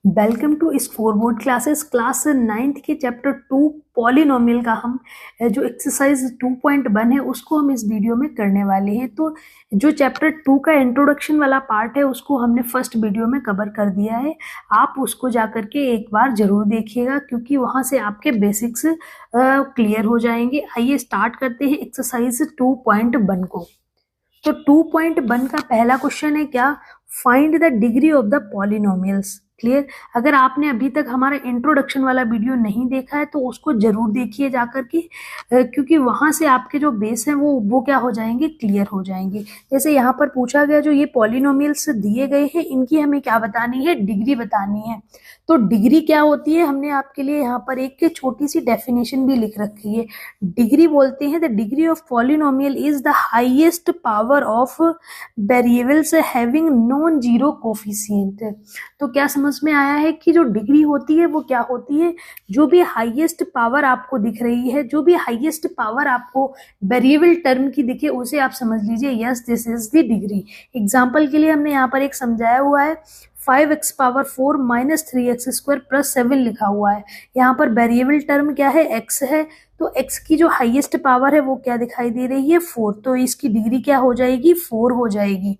Welcome to scoreboard classes class 9th के chapter 2 polynomial का हम जो एक्सरसाइज 2.1 है उसको हम इस वीडियो में करने वाले हैं। तो जो चैप्टर 2 का इंट्रोडक्शन वाला पार्ट है उसको हमने फर्स्ट वीडियो में कवर कर दिया है। आप उसको जाकर के एक बार जरूर देखिएगा क्योंकि वहां से आपके बेसिक्स क्लियर हो जाएंगे। आइए स्टार्ट करते हैं एक्सरसाइज 2.1 को। तो 2.1 का पहला क्वेश्चन है क्या, find the degree of the polynomials. Clear. अगर आपने अभी तक हमारा इंट्रोडक्शन वाला वीडियो नहीं देखा है तो उसको जरूर देखिए जाकर के, क्योंकि वहां से आपके जो बेस है वो क्या हो जाएंगे, क्लियर हो जाएंगे। जैसे यहाँ पर पूछा गया जो ये पॉलिनोमियल्स दिए गए हैं इनकी हमें क्या बतानी है, डिग्री बतानी है। तो डिग्री क्या होती है, हमने आपके लिए यहाँ पर एक छोटी सी डेफिनेशन भी लिख रखी है। डिग्री बोलते हैं the degree of polynomial is the highest power of variables having non zero coefficient. तो क्या समझ में आया है कि जो डिग्री होती है वो क्या होती है, जो भी हाईएस्ट पावर आपको दिख रही है, जो भी हाईएस्ट पावर आपको वेरिएबल टर्म की दिखे उसे आप समझ लीजिए yes this is the degree. Example के लिए हमने यहाँ पर एक समझाया हुआ है 5x power 4 minus 3x square plus 7 लिखा हुआ है। यहाँ पर वेरिएबल टर्म क्या है, x है। तो x की जो हाईएस्ट पावर है वो क्या दिखाई दे रही है, 4। तो इसकी डिग्री क्या हो जाएगी, 4 हो जाएगी।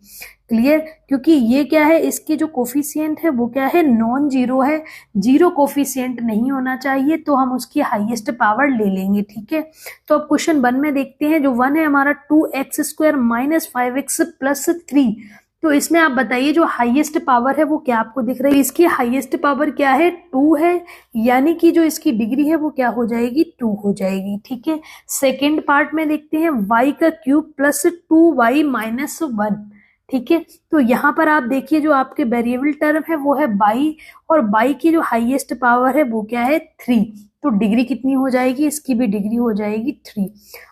क्लियर। क्योंकि ये क्या है, इसकी जो कोफिशिएंट है वो क्या है, नॉन जीरो है, जीरो कोफिशिएंट नहीं होना चाहिए, तो हम उसकी हाईएस्ट पावर ले लेंगे। ठीक है। तो अब क्वेश्चन 1 में देखते हैं। जो 1 है हमारा 2x square minus 5x plus 3। तो इसमें आप बताइए जो हाईएस्ट पावर है वो क्या आपको दिख रही है, इसकी हाईएस्ट पावर क्या है, 2 है, यानी कि जो इसकी डिग्री है वो क्या हो जाएगी, 2 हो जाएगी। ठीक है। सेकेंड पार्ट में देखते हैं y का क्यूब प्लस 2y माइनस 1। ठीक है। तो यहाँ पर आप देखिए जो आपके वेरिएबल टर्म है वो है y, और y की जो हाईएस्ट पावर है वो क्या है, 3। तो डिग्री कितनी हो जाएगी, इसकी भी डिग्री हो जाएगी 3।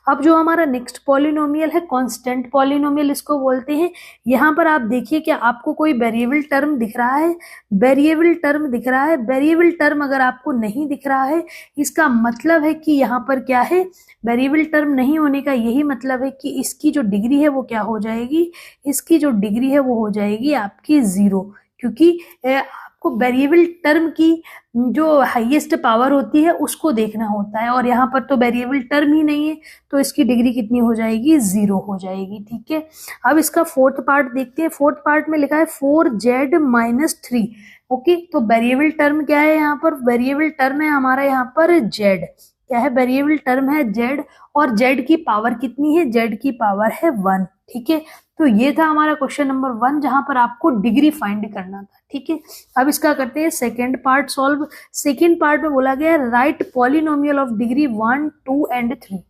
अब जो हमारा नेक्स्ट पॉलिनोमियल है कांस्टेंट पॉलिनोमियल इसको बोलते हैं। यहाँ पर आप देखिए कि आपको कोई वेरिएबल टर्म दिख रहा है, वेरिएबल टर्म दिख रहा है। वेरिएबल टर्म अगर आपको नहीं दिख रहा है इसका मतलब है कि यहाँ पर क्या है, वेरिएबल टर्म नहीं होने का यही मतलब है कि इसकी जो डिग्री है वो क्या हो जाएगी, इसकी जो डिग्री है वो हो जाएगी आपकी 0। क्योंकि आपको वेरिएबल टर्म की जो हाईएस्ट पावर होती है उसको देखना होता है, और यहाँ पर तो वेरिएबल टर्म ही नहीं है तो इसकी डिग्री कितनी हो जाएगी, 0 हो जाएगी। ठीक है। अब इसका फोर्थ पार्ट देखते हैं। फोर्थ पार्ट में लिखा है 4z माइनस 3। ओके। तो वेरिएबल टर्म क्या है, यहाँ पर वेरिएबल टर्म है हमारा यहाँ पर z। क्या है, वेरिएबल टर्म है z, और z की पावर कितनी है, z की पावर है 1। ठीक है। तो ये था हमारा क्वेश्चन नंबर 1 जहां पर आपको डिग्री फाइंड करना था। ठीक है। अब इसका करते हैं second part solve. Second part में बोला गया है right polynomial of degree 1, 2 and 3।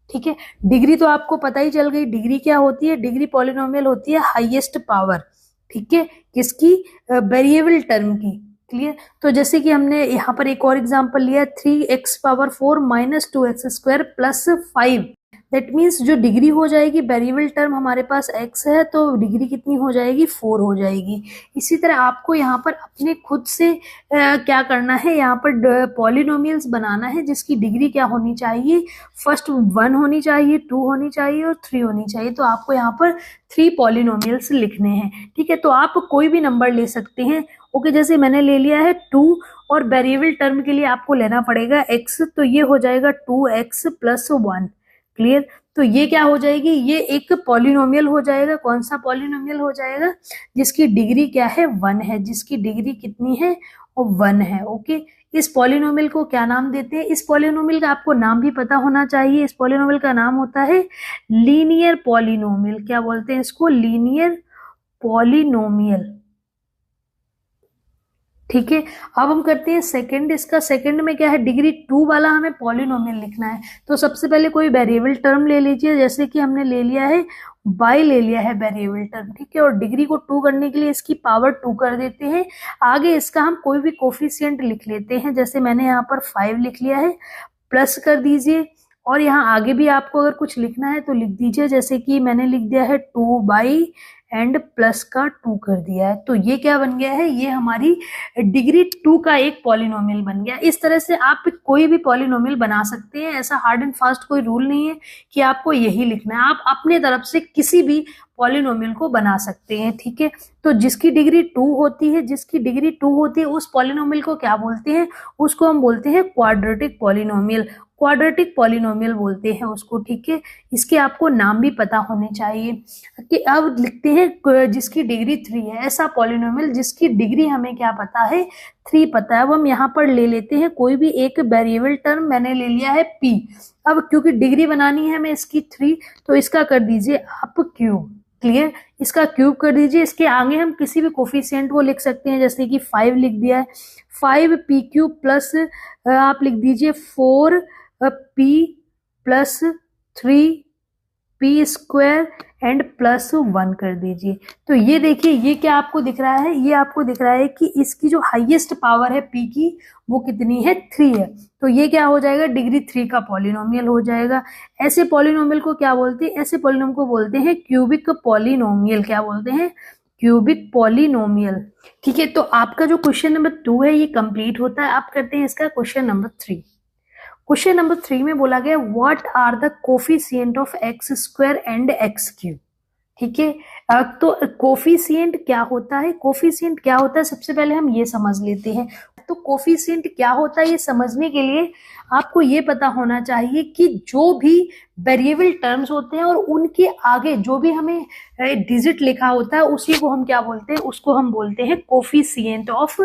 ठीक है। डिग्री तो आपको पता ही चल गई, डिग्री क्या होती है, डिग्री पॉलिनोमियल होती है हाईएस्ट पावर। ठीक है। किसकी, वेरिएबल टर्म की। क्लियर। तो जैसे कि हमने यहाँ पर एक और एग्जांपल लिया 3x power 4 minus 2x square plus 5। That means जो डिग्री हो जाएगी, वेरिएबल टर्म हमारे पास x है तो डिग्री कितनी हो जाएगी, 4 हो जाएगी। इसी तरह आपको यहाँ पर अपने खुद से क्या करना है, यहाँ पर पॉलिनोमियल्स बनाना है जिसकी डिग्री क्या होनी चाहिए, फर्स्ट 1 होनी चाहिए, 2 होनी चाहिए और 3 होनी चाहिए। तो आपको यहाँ पर 3 पॉलिनोमियल्स लिखने हैं। ठीक है। तो आप कोई भी नंबर ले सकते हैं। ओके। जैसे मैंने ले लिया है 2, और वेरिएबल टर्म के लिए आपको लेना पड़ेगा x, तो ये हो जाएगा 2x प्लस 1। क्लियर। तो ये क्या हो जाएगी, ये एक पॉलिनोमियल हो जाएगा। कौन सा पॉलिनोमियल हो जाएगा, जिसकी डिग्री क्या है, 1 है, जिसकी डिग्री कितनी है, वो 1 है। ओके। इस पॉलिनोमियल को क्या नाम देते हैं, इस पॉलिनोमियल का आपको नाम भी पता होना चाहिए। इस पॉलिनोमियल का नाम होता है लीनियर पॉलिनोमियल। क्या बोलते हैं इसको, लीनियर पॉलिनोमियल। ठीक है। अब हम करते हैं सेकंड। इसका सेकंड में क्या है, डिग्री 2 वाला हमें पॉलिनोमियल लिखना है। तो सबसे पहले कोई वेरिएबल टर्म ले लीजिए, जैसे कि हमने ले लिया है y ले लिया है वेरिएबल टर्म। ठीक है। और डिग्री को 2 करने के लिए इसकी पावर 2 कर देते हैं। आगे इसका हम कोई भी कोफिशिएंट लिख लेते हैं, जैसे मैंने यहाँ पर 5 लिख लिया है, प्लस कर दीजिए। और यहाँ आगे भी आपको अगर कुछ लिखना है तो लिख दीजिए, जैसे कि मैंने लिख दिया है 2y एंड प्लस का 2 कर दिया है। तो ये क्या बन गया है, ये हमारी डिग्री 2 का एक पॉलिनोमियल बन गया। इस तरह से आप कोई भी पॉलिनोमियल बना सकते हैं, ऐसा हार्ड एंड फास्ट कोई रूल नहीं है कि आपको यही लिखना है, आप अपने तरफ से किसी भी पॉलिनोमियल को बना सकते हैं, ठीक है। तो जिसकी डिग्री 2 होती है, जिसकी डिग्री 2 होती है उस पॉलिनोमियल को क्या बोलते हैं, उसको हम बोलते हैं क्वाड्रेटिक पॉलिनोमियल, क्वाड्रेटिक पॉलिनोमियल बोलते हैं उसको, ठीक है। इसके आपको नाम भी पता होने चाहिए। कि अब लिखते हैं जिसकी डिग्री 3 है, ऐसा पॉलिनोमियल जिसकी डिग्री हमें क्या पता है, 3 पता है। अब हम यहाँ पर ले लेते हैं कोई भी एक वेरिएबल टर्म, मैंने ले लिया है p। अब क्योंकि डिग्री बनानी है हमें इसकी 3, तो इसका कर दीजिए आप क्यूब, क्लियर, इसका क्यूब कर दीजिए। इसके आगे हम किसी भी कोफिशिएंट को लिख सकते हैं, जैसे कि 5 लिख दिया है, 5p क्यूब प्लस आप लिख दीजिए 4p plus 3p square and plus 1 कर दीजिए। तो ये देखिए, ये क्या आपको दिख रहा है, ये आपको दिख रहा है कि इसकी जो हाईएस्ट पावर है p की वो कितनी है, 3 है। तो ये क्या हो जाएगा, डिग्री 3 का पॉलिनोमियल हो जाएगा। ऐसे पॉलिनोमियल को क्या बोलते हैं, ऐसे पॉलिनोमियल को बोलते हैं क्यूबिक पॉलिनोमियल। क्या बोलते हैं, क्यूबिक पॉलिनोमियल, ठीक है। तो आपका जो क्वेश्चन नंबर 2 है ये कंप्लीट होता है। आप करते हैं इसका क्वेश्चन नंबर 3। क्वेश्चन नंबर 3 में बोला गया what are the coefficient of x square and x cube, ठीक है। तो कोफिशिएंट क्या होता है, कोफिशिएंट क्या होता है, सबसे पहले हम ये समझ लेते हैं। तो कोफिशिएंट क्या होता है, ये समझने के लिए आपको ये पता होना चाहिए कि जो भी वेरिएबल टर्म्स होते हैं और उनके आगे जो भी हमें डिजिट लिखा होता है उसी को हम क्या बोलते हैं, उसको हम बोलते हैं कोफिशिएंट ऑफ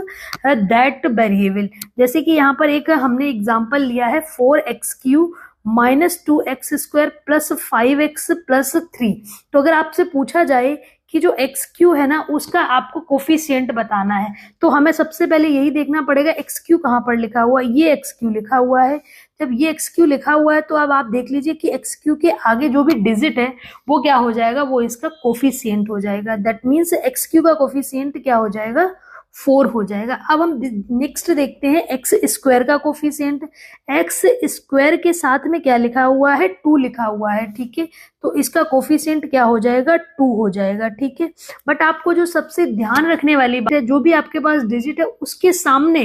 दैट वेरिएबल। जैसे कि यहाँ पर एक हमने एग्जांपल लिया है 4x³ minus 2x square plus 5x plus 3। तो अगर आपसे पूछा जाए कि जो xq है ना उसका आपको कोफिशिएंट बताना है, तो हमें सबसे पहले यही देखना पड़ेगा xq कहाँ पर लिखा हुआ है, ये xq लिखा हुआ है। जब ये xq लिखा हुआ है तो अब आप देख लीजिए कि xq के आगे जो भी डिजिट है वो क्या हो जाएगा, वो इसका कोफिशिएंट हो जाएगा। दैट मीन्स xq का कोफिशिएंट क्या हो जाएगा, 4 हो जाएगा। अब हम नेक्स्ट देखते हैं एक्स स्क्वायर का कोफिशिएंट। एक्स स्क्वायर के साथ में क्या लिखा हुआ है, 2 लिखा हुआ है, ठीक है। तो इसका कोफिशिएंट क्या हो जाएगा, 2 हो जाएगा, ठीक है। बट आपको जो सबसे ध्यान रखने वाली बात है, जो भी आपके पास डिजिट है उसके सामने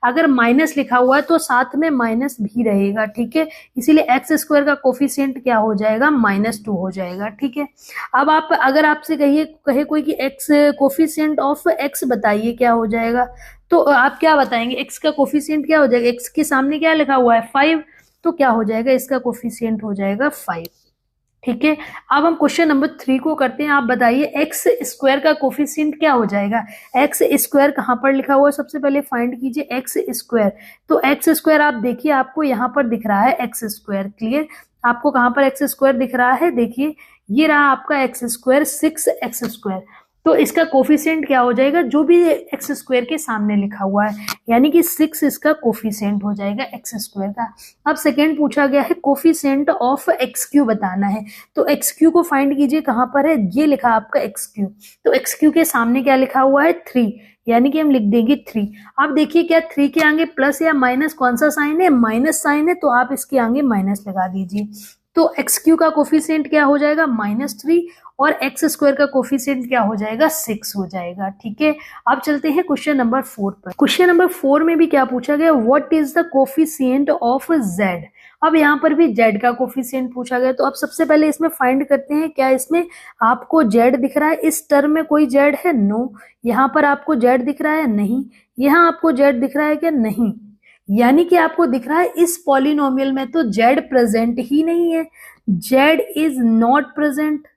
अगर माइनस लिखा हुआ है तो साथ में माइनस भी रहेगा, ठीक है। इसीलिए एक्स स्क्वायर का कोफिशिएंट क्या हो जाएगा, -2 हो जाएगा, ठीक है। अब आप अगर आपसे कहे कोई कि एक्स कोफिशिएंट ऑफ एक्स बताइए क्या हो जाएगा, तो आप क्या बताएंगे, एक्स का कोफिशिएंट क्या हो जाएगा, एक्स के सामने क्या लिखा हुआ है 5, तो क्या हो जाएगा, इसका कोफिशिएंट हो जाएगा 5, ठीक है। अब हम क्वेश्चन नंबर 3 को करते हैं। आप बताइए एक्स स्क्वायर का कोफिशिएंट क्या हो जाएगा, एक्स स्क्वायर कहाँ पर लिखा हुआ है, सबसे पहले फाइंड कीजिए एक्स स्क्वायर। तो एक्स स्क्वायर आप देखिए आपको यहाँ पर दिख रहा है एक्स स्क्वायर, क्लियर। आपको कहाँ पर एक्स स्क्वायर दिख रहा है, देखिए ये रहा आपका एक्स स्क्वायर 6x स्क्वायर। तो इसका कोफिशिएंट क्या हो जाएगा, जो भी एक्स स्क्वायर के सामने लिखा हुआ है, यानी कि 6 इसका कोफिशिएंट हो जाएगा एक्स स्क्वायर का। अब सेकेंड पूछा गया है कोफिशिएंट ऑफ एक्स क्यू बताना है। तो एक्स क्यू को फाइंड कीजिए, कहाँ पर है, ये लिखा आपका एक्स क्यू। तो एक्स क्यू के सामने क्या लिखा हुआ है, 3, यानी कि हम लिख देंगे 3। अब देखिए क्या 3 के आगे प्लस या माइनस कौन सा साइन है, माइनस साइन है, तो आप इसके आगे माइनस लगा दीजिए। तो एक्स क्यू का कोफिशिएंट क्या हो जाएगा, -3, और एक्स स्क्वायर का कोफिशिएंट क्या हो जाएगा, 6 हो जाएगा, ठीक है। अब चलते हैं क्वेश्चन नंबर 4 पर। क्वेश्चन नंबर 4 में भी क्या पूछा गया, what is the coefficient of Z. अब यहाँ पर भी जेड का कोफिशिएंट पूछा गया। तो अब सबसे पहले इसमें फाइंड करते हैं, क्या इसमें आपको जेड दिख रहा है, इस टर्म में कोई जेड है, नो। यहाँ पर आपको जेड दिख रहा है, नहीं। यहाँ आपको जेड दिख रहा है क्या, नहीं। यानी कि आपको दिख रहा है इस पॉलिनोमियल में तो जेड प्रेजेंट ही नहीं है, जेड इज नॉट प्रेजेंट।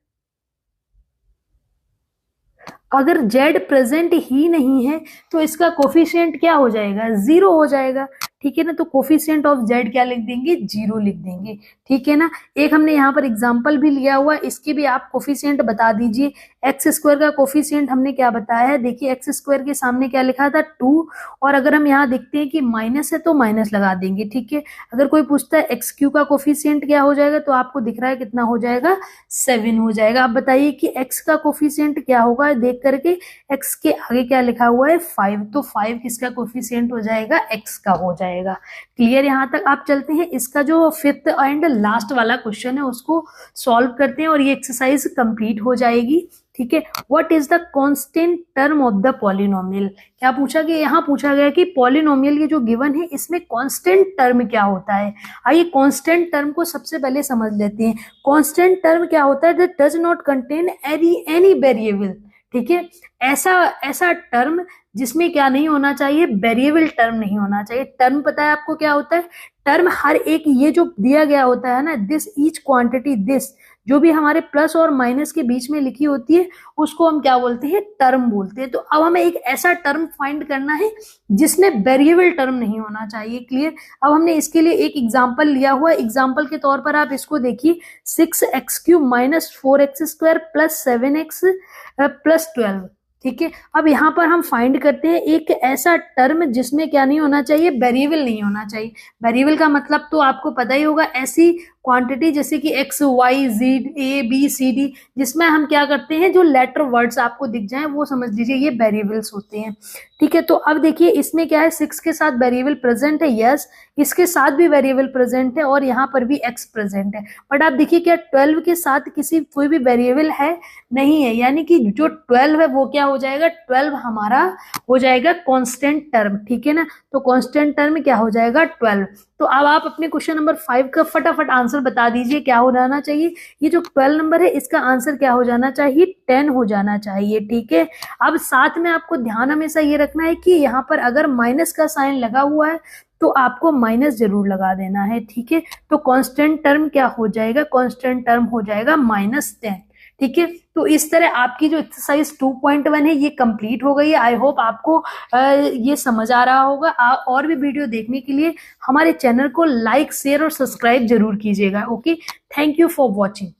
अगर z प्रेजेंट ही नहीं है तो इसका कोफिशिएंट क्या हो जाएगा, 0 हो जाएगा, ठीक है ना। तो कोफिशिएंट ऑफ z क्या लिख देंगे, 0 लिख देंगे, ठीक है ना। एक हमने यहाँ पर एग्जांपल भी लिया हुआ, इसके भी आप कोफिशिएंट बता दीजिए। एक्स स्क्वायर का कोफिशिएंट हमने क्या बताया है, देखिए एक्स स्क्वायर के सामने क्या लिखा था, 2, और अगर हम यहाँ देखते हैं कि माइनस है तो माइनस लगा देंगे, ठीक है। अगर कोई पूछता है एक्स क्यू का कोफिशिएंट क्या हो जाएगा, तो आपको दिख रहा है कितना हो जाएगा, 7 हो जाएगा। आप बताइए कि एक्स का कोफिशिएंट क्या होगा, देख करके x के आगे क्या लिखा हुआ है, 5, तो 5 किसका कोफिशिएंट हो जाएगा, x का हो जाएगा, क्लियर। यहाँ तक आप चलते हैं, इसका जो 5th एंड लास्ट वाला क्वेश्चन है उसको सॉल्व करते हैं और ये एक्सरसाइज कंप्लीट हो जाएगी, ठीक है। What is the constant term of the polynomial, क्या पूछा गया, यहाँ पूछा गया कि पॉलिनोमियल ये जो गिवन है इसमें कांस्टेंट टर्म क्या होता है। आइए कांस्टेंट टर्म को सबसे पहले समझ लेते हैं। कांस्टेंट टर्म क्या होता है, that does not contain any variable, ठीक है। ऐसा टर्म जिसमें क्या नहीं होना चाहिए, वेरिएबल टर्म नहीं होना चाहिए। टर्म पता है आपको क्या होता है, टर्म हर एक ये जो दिया गया होता है ना, दिस ईच क्वांटिटी दिस, जो भी हमारे प्लस और माइनस के बीच में लिखी होती है उसको हम क्या बोलते हैं, टर्म बोलते हैं। तो अब हमें एक ऐसा टर्म फाइंड करना है जिसमें वेरिएबल टर्म नहीं होना चाहिए। क्लियर। अब हमने इसके लिए एक एग्जांपल लिया हुआ है। एग्जांपल के तौर पर आप इसको देखिए, 6x³ minus 4x² plus 7x plus 12, ठीक है। अब यहाँ पर हम फाइंड करते हैं एक ऐसा टर्म जिसमें क्या नहीं होना चाहिए, वेरिएबल नहीं होना चाहिए। वेरिएबल का मतलब तो आपको पता ही होगा, ऐसी क्वांटिटी जैसे कि x y z a b c d, जिसमें हम क्या करते हैं, जो लेटर वर्ड्स आपको दिख जाएं वो समझ लीजिए ये वेरिएबल्स होते हैं, ठीक है। तो अब देखिए इसमें क्या है, 6 के साथ वेरिएबल प्रेजेंट है, यस, इसके साथ भी वेरिएबल प्रेजेंट है और यहाँ पर भी x प्रेजेंट है। बट आप देखिए क्या 12 के साथ कोई भी वेरिएबल है नहीं है, यानी कि जो 12 है वो क्या हो जाएगा, 12 हमारा हो जाएगा कांस्टेंट टर्म, ठीक है ना। तो कांस्टेंट टर्म क्या हो जाएगा, 12। तो अब आप अपने क्वेश्चन नंबर 5 का फटाफट आंसर बता दीजिए, क्या हो जाना चाहिए, ये जो 12 नंबर है इसका आंसर क्या हो जाना चाहिए, 10 हो जाना चाहिए, ठीक है। अब साथ में आपको ध्यान हमेशा ये रखना है कि यहाँ पर अगर माइनस का साइन लगा हुआ है तो आपको माइनस जरूर लगा देना है, ठीक है। तो कांस्टेंट टर्म क्या हो जाएगा, कांस्टेंट टर्म हो जाएगा -10, ठीक है। तो इस तरह आपकी जो एक्सरसाइज 2.1 है ये कंप्लीट हो गई है। आई होप आपको ये समझ आ रहा होगा। और भी वीडियो देखने के लिए हमारे चैनल को लाइक, शेयर और सब्सक्राइब जरूर कीजिएगा। Okay, thank you for watching.